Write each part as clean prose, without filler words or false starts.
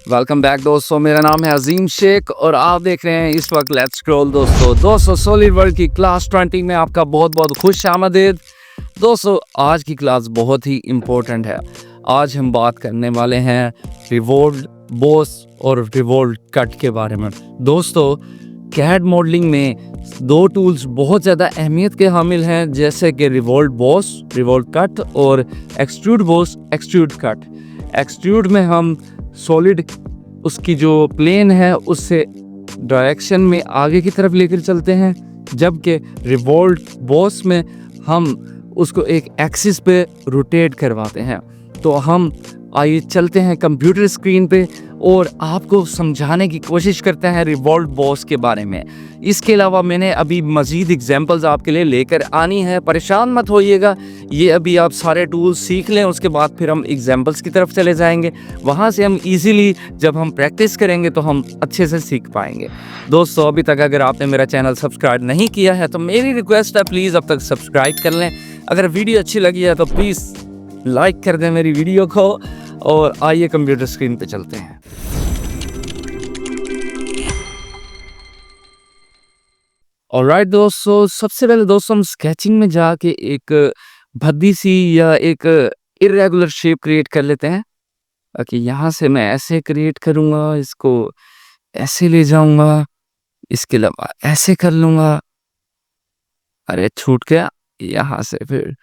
Welcome back दोस्तों, मेरा नाम है अजीम शेख और आप देख रहे हैं इस वक्त लेट्स स्क्रॉल। दोस्तों सॉलिड वर्ल्ड की क्लास 20 में आपका बहुत बहुत खुश आमदीद। दोस्तों आज की क्लास बहुत ही इम्पोर्टेंट है। आज हम बात करने वाले हैं रिवॉल्व बॉस और रिवॉल्व कट के बारे में। दोस्तों कैड मॉडलिंग में दो टूल्स बहुत ज़्यादा अहमियत के हामिल हैं, जैसे कि रिवॉल्व बॉस रिवॉल्व कट और extrude boss extrude cut. Extrude में हम सॉलिड उसकी जो प्लेन है उससे डायरेक्शन में आगे की तरफ लेकर चलते हैं, जबकि रिवॉल्व बॉस में हम उसको एक एक्सिस पे रोटेट करवाते हैं। तो हम आइए चलते हैं कंप्यूटर स्क्रीन पे और आपको समझाने की कोशिश करते हैं रिवॉल्व बॉस के बारे में। इसके अलावा मैंने अभी मज़ीद एग्जांपल्स आपके लिए लेकर आनी है, परेशान मत होइएगा। ये अभी आप सारे टूल्स सीख लें, उसके बाद फिर हम एग्जांपल्स की तरफ चले जाएंगे। वहाँ से हम इजीली जब हम प्रैक्टिस करेंगे तो हम अच्छे से सीख पाएंगे। दोस्तों अभी तक अगर आपने मेरा चैनल सब्सक्राइब नहीं किया है तो मेरी रिक्वेस्ट है प्लीज़ अब तक सब्सक्राइब कर लें। अगर वीडियो अच्छी लगी है तो प्लीज़ लाइक कर दें मेरी वीडियो को और आइए कंप्यूटर स्क्रीन पे चलते हैं। ऑलराइट दोस्तों, सबसे पहले दोस्तों हम स्केचिंग में जाके एक भद्दी सी या एक इरेगुलर शेप क्रिएट कर लेते हैं। ओके, यहाँ से मैं ऐसे क्रिएट करूँगा, इसको ऐसे ले जाऊँगा, इसके अलावा ऐसे कर लूँगा। अरे छूट गया। यहाँ से फिर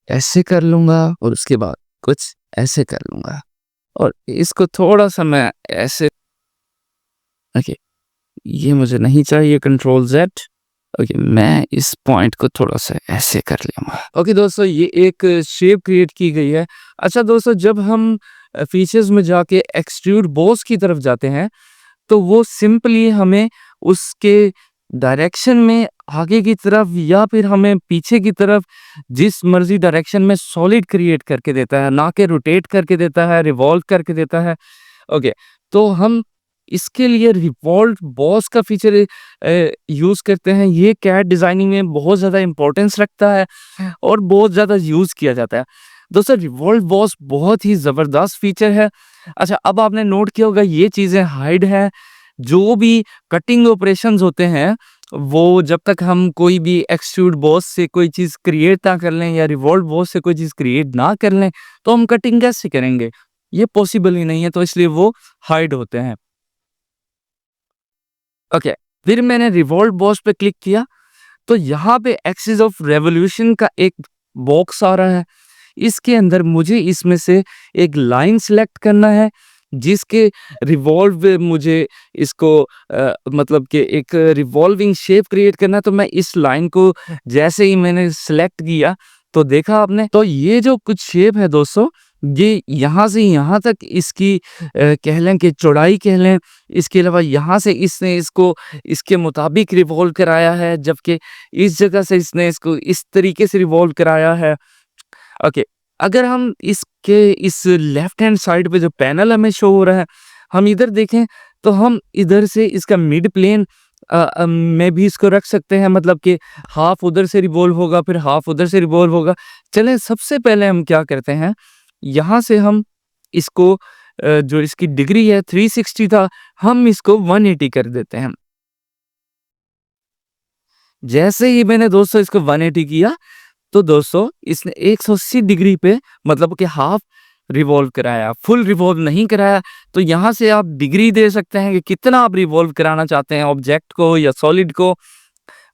ऐसे कर लूँगा और उसके बाद कुछ ऐसे कर लूँगा और इसको थोड़ा सा मैं ऐसे। ओके, ये मुझे नहीं चाहिए, कंट्रोल Z। ओके, मैं इस पॉइंट को थोड़ा सा ऐसे कर लूँगा। ओके दोस्तों, ये एक शेप क्रिएट की गई है। अच्छा दोस्तों, जब हम फीचर्स में जाके एक्सट्रूड बॉस की तरफ जाते हैं तो वो सिंपली हमें उसके डायरेक्शन में आगे की तरफ या फिर हमें पीछे की तरफ जिस मर्जी डायरेक्शन में सॉलिड क्रिएट करके देता है, ना कि रोटेट करके देता है, रिवॉल्व करके देता है। ओके, तो हम इसके लिए रिवॉल्व बॉस का फीचर यूज़ करते हैं। ये कैड डिज़ाइनिंग में बहुत ज़्यादा इंपॉर्टेंस रखता है और बहुत ज़्यादा यूज़ किया जाता है। दोस्तों रिवॉल्व बॉस बहुत ही ज़बरदस्त फीचर है। अच्छा, अब आपने नोट किया होगा ये चीज़ें हाइड है। जो भी कटिंग ऑपरेशंस होते हैं वो जब तक हम कोई भी एक्सट्रूड बॉस से कोई चीज़ क्रिएट ना कर लें या रिवॉल्व बॉस से कोई चीज़ क्रिएट ना कर लें तो हम कटिंग कैसे करेंगे, ये पॉसिबल ही नहीं है, तो इसलिए वो हाइड होते हैं। ओके, फिर मैंने रिवॉल्व बॉस पे क्लिक किया तो यहाँ पे एक्सिस ऑफ रेवोल्यूशन का एक बॉक्स आ रहा है। इसके अंदर मुझे इसमें से एक लाइन सेलेक्ट करना है जिसके रिवॉल्व मुझे इसको मतलब कि एक रिवॉल्विंग शेप क्रिएट करना है। तो मैं इस लाइन को जैसे ही मैंने सेलेक्ट किया तो देखा आपने, तो ये जो कुछ शेप है दोस्तों, ये यहाँ से यहाँ तक इसकी कह लें कि चौड़ाई कह लें। इसके अलावा यहाँ से इसने इसको इसके मुताबिक रिवॉल्व कराया है, जबकि इस जगह से इसने इसको इस तरीके से रिवॉल्व कराया है। ओके, अगर हम इसके इस लेफ्ट हैंड साइड पे जो पैनल हमें शो हो रहा है, हम इधर देखें तो हम इधर से इसका मिड प्लेन में भी इसको रख सकते हैं, मतलब कि हाफ उधर से रिवॉल्व होगा फिर हाफ उधर से रिवॉल्व होगा। चलें सबसे पहले हम क्या करते हैं, यहाँ से हम इसको जो इसकी डिग्री है 360 था, हम इसको 180 कर देते हैं। जैसे ही मैंने दोस्तों इसको 180 किया तो दोस्तों इसने 180 डिग्री पे मतलब कि हाफ रिवॉल्व कराया, फुल रिवॉल्व नहीं कराया। तो यहाँ से आप डिग्री दे सकते हैं कि कितना आप रिवॉल्व कराना चाहते हैं ऑब्जेक्ट को या सॉलिड को।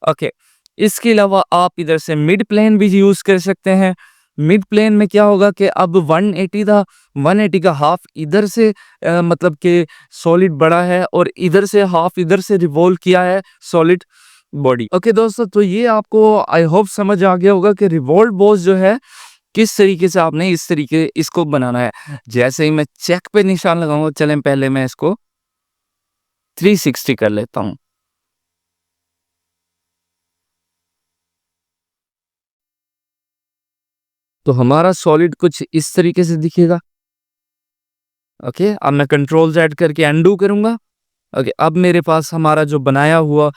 ओके, इसके अलावा आप इधर से मिड प्लेन भी यूज कर सकते हैं। मिड प्लेन में क्या होगा कि अब 180 था, 180 का हाफ इधर से मतलब कि सॉलिड बड़ा है और इधर से हाफ इधर से रिवॉल्व किया है सॉलिड बॉडी। ओके दोस्तों, तो ये आपको आई होप समझ आ गया होगा कि रिवॉल्व बॉस जो है किस तरीके से आपने इस तरीके इसको बनाना है। जैसे ही मैं चेक पे निशान लगाऊंगा, चलें पहले मैं इसको 360 कर लेता हूं। तो हमारा सॉलिड कुछ इस तरीके से दिखेगा। ओके, अब मैं कंट्रोल Z करके अनडू करूंगा। ओके, अब मेरे पास हमारा जो बनाया हुआ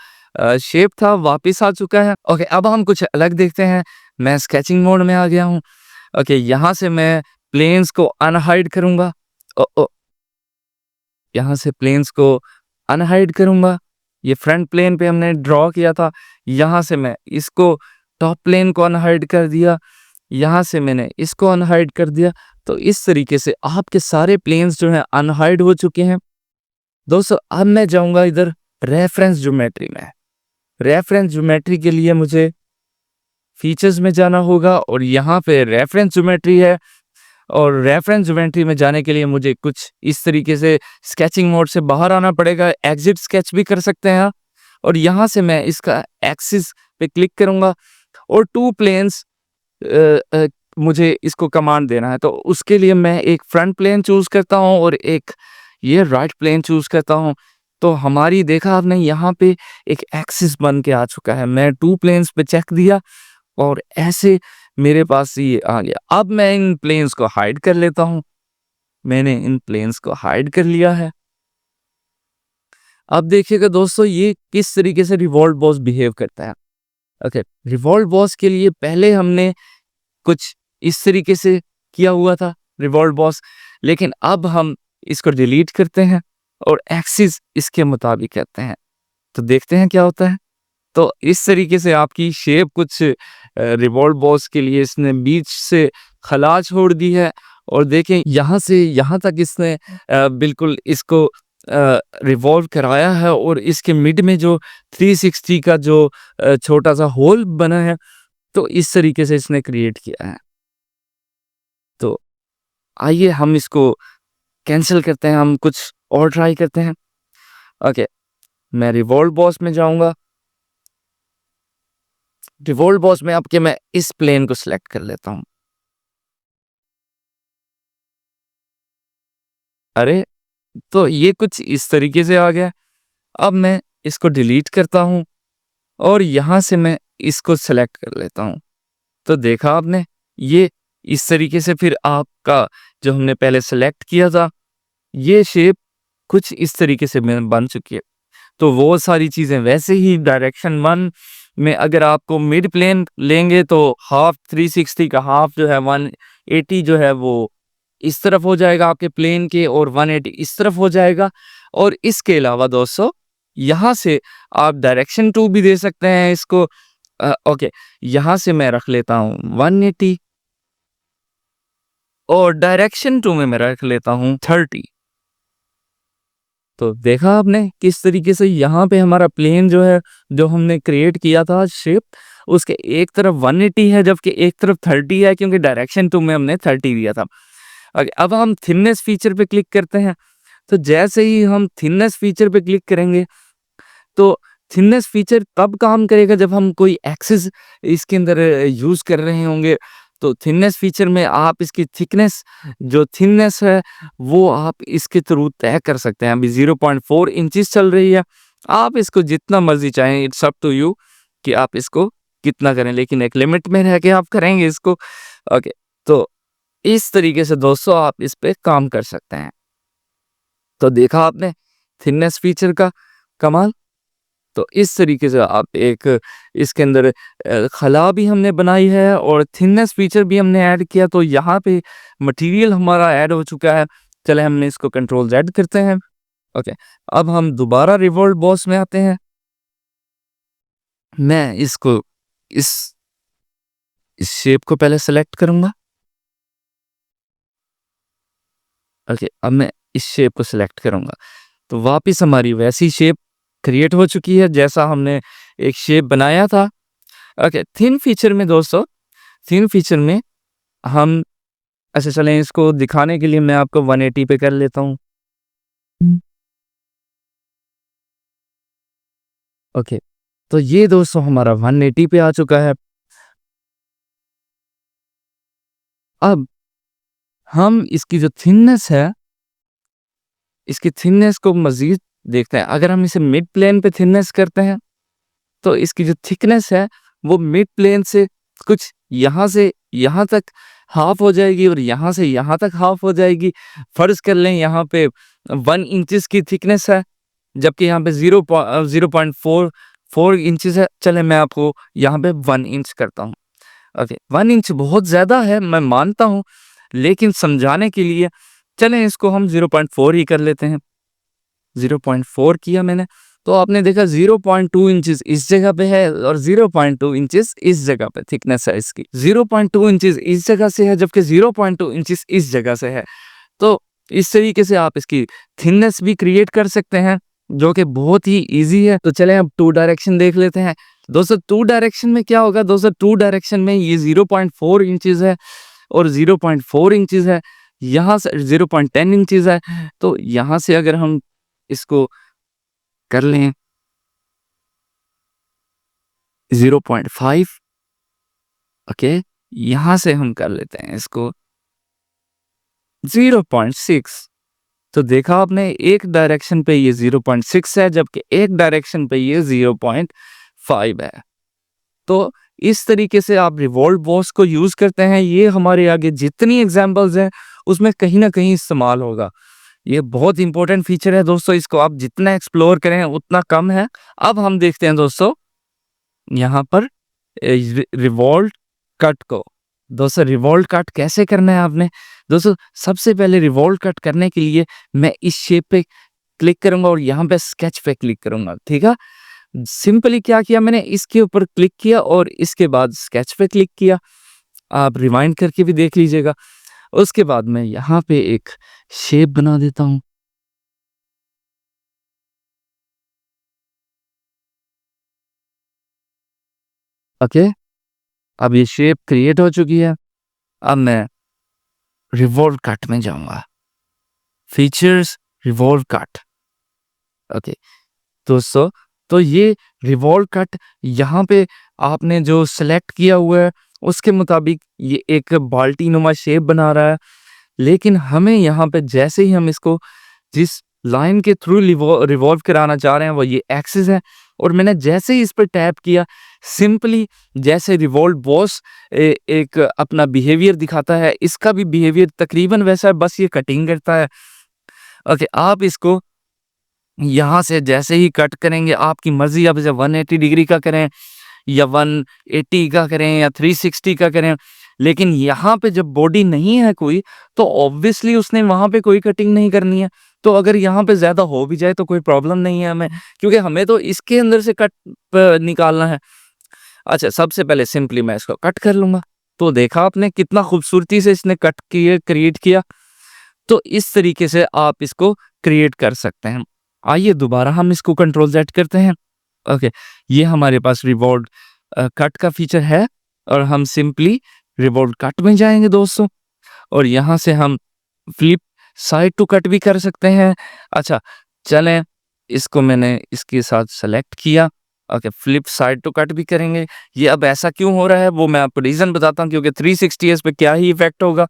शेप था वापस आ चुका है। ओके, अब हम कुछ अलग देखते हैं। मैं स्केचिंग मोड में आ गया हूँ। ओके, यहाँ से मैं प्लेन्स को अनहाइड करूंगा। ओ, ओ, यहाँ से प्लेन्स को अनहाइड करूँगा। ये फ्रंट प्लेन पे हमने ड्रॉ किया था, यहाँ से मैं इसको टॉप प्लेन को अनहाइड कर दिया, यहाँ से मैंने इसको अनहाइड कर दिया। तो इस तरीके से आपके सारे प्लेन्स जो हैं अनहाइड हो चुके हैं। दोस्तों अब मैं जाऊँगा इधर रेफरेंस ज्योमेट्री में। रेफरेंस ज्योमेट्री के लिए मुझे फीचर्स में जाना होगा और यहाँ पे रेफरेंस ज्योमेट्री है, और रेफरेंस ज्योमेट्री में जाने के लिए मुझे कुछ इस तरीके से स्केचिंग मोड से बाहर आना पड़ेगा। एग्जिट स्केच भी कर सकते हैं आप। और यहाँ से मैं इसका एक्सिस पे क्लिक करूँगा और टू प्लेन्स मुझे इसको कमांड देना है। तो उसके लिए मैं एक फ्रंट प्लेन चूज़ करता हूँ और एक ये राइट प्लेन चूज़ करता हूँ। तो हमारी देखा आपने यहाँ पे एक एक्सिस बन के आ चुका है। मैं टू प्लेन्स पे चेक दिया और ऐसे मेरे पास ये आ गया। अब मैं इन प्लेन्स को हाइड कर लेता हूँ। मैंने इन प्लेन्स को हाइड कर लिया है। अब देखिएगा दोस्तों ये किस तरीके से रिवॉल्व बॉस बिहेव करता है। ओके, रिवॉल्व बॉस के लिए पहले हमने कुछ इस तरीके से किया हुआ था रिवॉल्व बॉस, लेकिन अब हम इसको डिलीट करते हैं और एक्सिस इसके मुताबिक करते हैं। तो देखते हैं क्या होता है। तो इस तरीके से आपकी शेप कुछ रिवॉल्व बॉस के लिए इसने बीच से खला छोड़ दी है। और देखें यहाँ से यहाँ तक इसने बिल्कुल इसको रिवॉल्व कराया है और इसके मिड में जो 360 का जो छोटा सा होल बना है, तो इस तरीके से इसने क्रिएट किया है। तो आइए हम इसको कैंसिल करते हैं, हम कुछ और ट्राई करते हैं। ओके, मैं रिवॉल्व बॉस में जाऊंगा। रिवॉल्व बॉस में आपके मैं इस प्लेन को सिलेक्ट कर लेता हूं। अरे, तो ये कुछ इस तरीके से आ गया। अब मैं इसको डिलीट करता हूं और यहां से मैं इसको सेलेक्ट कर लेता हूं। तो देखा आपने, ये इस तरीके से फिर आपका जो हमने पहले सेलेक्ट किया था, ये शेप कुछ इस तरीके से बन चुकी है। तो वो सारी चीज़ें वैसे ही डायरेक्शन 1 में अगर आपको मिड प्लेन लेंगे तो हाफ 360 का हाफ जो है 180 जो है वो इस तरफ हो जाएगा आपके प्लेन के, और 180 इस तरफ हो जाएगा। और इसके अलावा दोस्तों यहाँ से आप डायरेक्शन 2 भी दे सकते हैं इसको। ओके, यहाँ से मैं रख लेता हूँ 180 और डायरेक्शन 2 में मैं रख लेता हूँ 30। तो देखा आपने किस तरीके से यहाँ पे हमारा प्लेन जो है, जो हमने क्रिएट किया था शेप, उसके एक तरफ 180 है जबकि एक तरफ 30 है, क्योंकि डायरेक्शन 2 में हमने 30 दिया था। अब हम थिननेस फीचर पे क्लिक करते हैं। तो जैसे ही हम थिननेस फीचर पे क्लिक करेंगे तो थिननेस फीचर तब काम करेगा जब हम कोई एक्सिस इसके अंदर यूज़ कर रहे होंगे। तो थिननेस फीचर में आप इसकी थिकनेस, जो थिननेस है वो आप इसके थ्रू तय कर सकते हैं। अभी 0.4 इंचेस चल रही है, आप इसको जितना मर्जी चाहें, इट्स अप टू यू कि आप इसको कितना करें, लेकिन एक लिमिट में रह के आप करेंगे इसको। ओके, तो इस तरीके से दोस्तों आप इस पे काम कर सकते हैं। तो देखा आपने थिननेस फीचर का कमाल। तो इस तरीके से आप एक इसके अंदर खला भी हमने बनाई है और थिननेस फीचर भी हमने ऐड किया। तो यहाँ पे मटेरियल हमारा ऐड हो चुका है। चले हमने इसको कंट्रोल Z करते हैं। ओके, अब हम दोबारा रिवॉल्व बॉस में आते हैं। मैं इसको इस शेप को पहले सेलेक्ट करूंगा। ओके, अब मैं इस शेप को सिलेक्ट करूंगा तो वापस हमारी वैसी शेप क्रिएट हो चुकी है जैसा हमने एक शेप बनाया था। ओके, थिन फीचर में दोस्तों, थिन फीचर में हम अच्छा चलें इसको दिखाने के लिए मैं आपको 180 पे कर लेता हूँ। ओके, तो ये दोस्तों हमारा 180 पे आ चुका है। अब हम इसकी जो थिननेस है, इसकी थिननेस को मजीद देखते हैं। अगर हम इसे मिड प्लेन पे थिननेस करते हैं तो इसकी जो थिकनेस है वो मिड प्लेन से कुछ यहाँ से यहाँ तक हाफ हो जाएगी और यहाँ से यहाँ तक हाफ हो जाएगी। फर्ज कर लें यहाँ पे 1 इंचेस की थिकनेस है जबकि यहाँ पे 0.44 इंचेस है। चले मैं आपको यहाँ पे 1 इंच करता हूँ। ओके, 1 इंच बहुत ज़्यादा है, मैं मानता हूँ, लेकिन समझाने के लिए चलें इसको हम 0.4 ही कर लेते हैं। 0.4 किया मैंने, तो आपने देखा 0.2 इंचेस इस जगह पे है और 0.2 इंचेस इस जगह पे थिकनेस है इसकी। 0.2 इंचेस इस जगह से है जबकि 0.2 इंचेस इस जगह से है। तो इस तरीके से आप इसकी थिननेस भी क्रिएट कर सकते हैं, जो कि बहुत ही ईज़ी है। तो चलें अब 2 डायरेक्शन देख लेते हैं। दोस्तों 2 डायरेक्शन में क्या होगा, दोस्तों 2 डायरेक्शन में ये 0.4 इंचेस है और 0.4 इंचेस है, यहाँ से 0.10 इंचेस है। तो यहाँ से अगर हम इसको कर लें 0.5, ओके, यहाँ से हम कर लेते हैं इसको 0.6। तो देखा आपने, एक डायरेक्शन पे ये 0.6 है जबकि एक डायरेक्शन पे ये 0.5 है। तो इस तरीके से आप रिवॉल्व बॉस को यूज करते हैं। ये हमारे आगे जितनी एग्जांपल्स हैं उसमें कहीं ना कहीं इस्तेमाल होगा। ये बहुत इंपॉर्टेंट फीचर है दोस्तों, इसको आप जितना एक्सप्लोर करें उतना कम है। अब हम देखते हैं दोस्तों यहाँ पर रिवॉल्व कट को। दोस्तों रिवॉल्व कट कैसे करना है आपने, दोस्तों सबसे पहले रिवॉल्व कट करने के लिए मैं इस शेप पे क्लिक करूंगा और यहाँ पे स्केच पे क्लिक करूंगा, ठीक है। सिंपली क्या किया मैंने, इसके ऊपर क्लिक किया और इसके बाद स्केच पे क्लिक किया। आप रिवाइंड करके भी देख लीजिएगा। उसके बाद मैं यहाँ पे एक शेप बना देता हूँ। ओके, अब ये शेप क्रिएट हो चुकी है। अब मैं रिवॉल्व कट में जाऊंगा, फीचर्स, रिवॉल्व कट। ओके दोस्तों, तो ये रिवॉल्व कट यहाँ पे आपने जो सिलेक्ट किया हुआ है उसके मुताबिक ये एक बाल्टी नुमा शेप बना रहा है। लेकिन हमें यहाँ पे जैसे ही हम इसको जिस लाइन के थ्रू रिवॉल्व कराना चाह रहे हैं वो ये एक्सिस है, और मैंने जैसे ही इस पर टैप किया, सिंपली जैसे रिवॉल्व बॉस एक अपना बिहेवियर दिखाता है, इसका भी बिहेवियर तकरीबन वैसा है, बस ये कटिंग करता है। ओके, आप इसको यहाँ से जैसे ही कट करेंगे, आपकी मर्जी, आप इसे 180 डिग्री का करें या 180 का करें या 360 का करें। लेकिन यहाँ पे जब बॉडी नहीं है कोई, तो ऑब्वियसली उसने वहां पे कोई कटिंग नहीं करनी है। तो अगर यहाँ पे ज्यादा हो भी जाए तो कोई प्रॉब्लम नहीं है हमें, क्योंकि हमें तो इसके अंदर से कट निकालना है। अच्छा, सबसे पहले सिंपली मैं इसको कट कर लूंगा। तो देखा आपने कितना खूबसूरती से इसने कट किए क्रिएट किया। तो इस तरीके से आप इसको क्रिएट कर सकते हैं। आइए दोबारा हम इसको कंट्रोल Z करते हैं। ओके, ये हमारे पास रिवॉल्व कट का फीचर है और हम सिंपली रिवॉल्व कट में जाएंगे दोस्तों, और यहाँ से हम फ्लिप साइड टू कट भी कर सकते हैं। अच्छा चलें, इसको मैंने इसके साथ सेलेक्ट किया। Okay, flip side to cut भी करेंगे। ये अब ऐसा क्यों हो रहा है वो मैं आपको रीजन बताता हूँ, क्योंकि 360 इस पे क्या ही इफेक्ट होगा।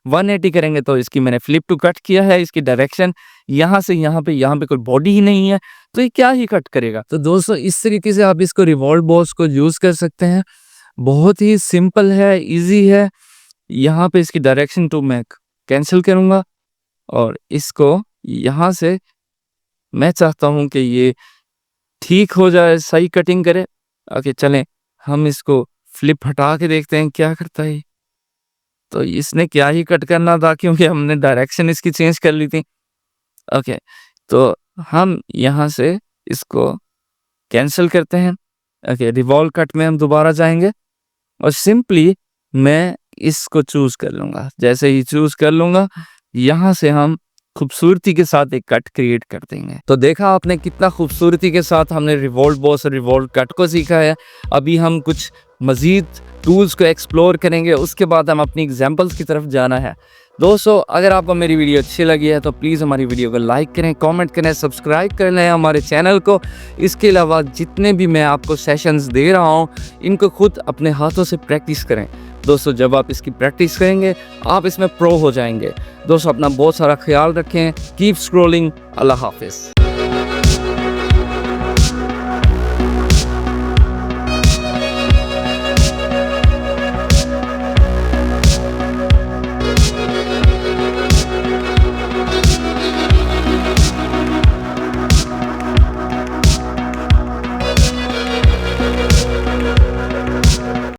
180 करेंगे तो इसकी मैंने फ्लिप टू कट किया है, इसकी डायरेक्शन यहाँ से यहाँ पे कोई बॉडी ही नहीं है, तो ये क्या ही कट करेगा। तो दोस्तों इस तरीके से आप इसको रिवॉल्व बॉस को यूज कर सकते हैं। बहुत ही सिंपल है, इजी है। यहाँ पे इसकी डायरेक्शन टू मैं कैंसिल करूंगा और इसको यहाँ से मैं चाहता हूँ कि ये ठीक हो जाए, सही कटिंग करे। ओके चलें, हम इसको फ्लिप हटा के देखते हैं क्या करता है। तो इसने क्या ही कट करना था, क्योंकि हमने डायरेक्शन इसकी चेंज कर ली थी। ओके, तो हम यहाँ से इसको कैंसिल करते हैं। ओके, रिवॉल्व कट में हम दोबारा जाएंगे और सिंपली मैं इसको चूज कर लूंगा। जैसे ही चूज कर लूंगा, यहाँ से हम खूबसूरती के साथ एक कट क्रिएट कर देंगे। तो देखा आपने कितना खूबसूरती के साथ हमने रिवॉल्व बॉस और रिवॉल्व कट को सीखा है। अभी हम कुछ मजीद टूल्स को एक्सप्लोर करेंगे, उसके बाद हम अपनी एग्जांपल्स की तरफ जाना है। दोस्तों अगर आपको मेरी वीडियो अच्छी लगी है तो प्लीज़ हमारी वीडियो को लाइक करें, कमेंट करें, सब्सक्राइब कर लें हमारे चैनल को। इसके अलावा जितने भी मैं आपको सेशंस दे रहा हूँ, इनको खुद अपने हाथों से प्रैक्टिस करें। दोस्तों जब आप इसकी प्रैक्टिस करेंगे आप इसमें प्रो हो जाएंगे। दोस्तों अपना बहुत सारा ख्याल रखें। Keep scrolling. अल्लाह हाफिज़।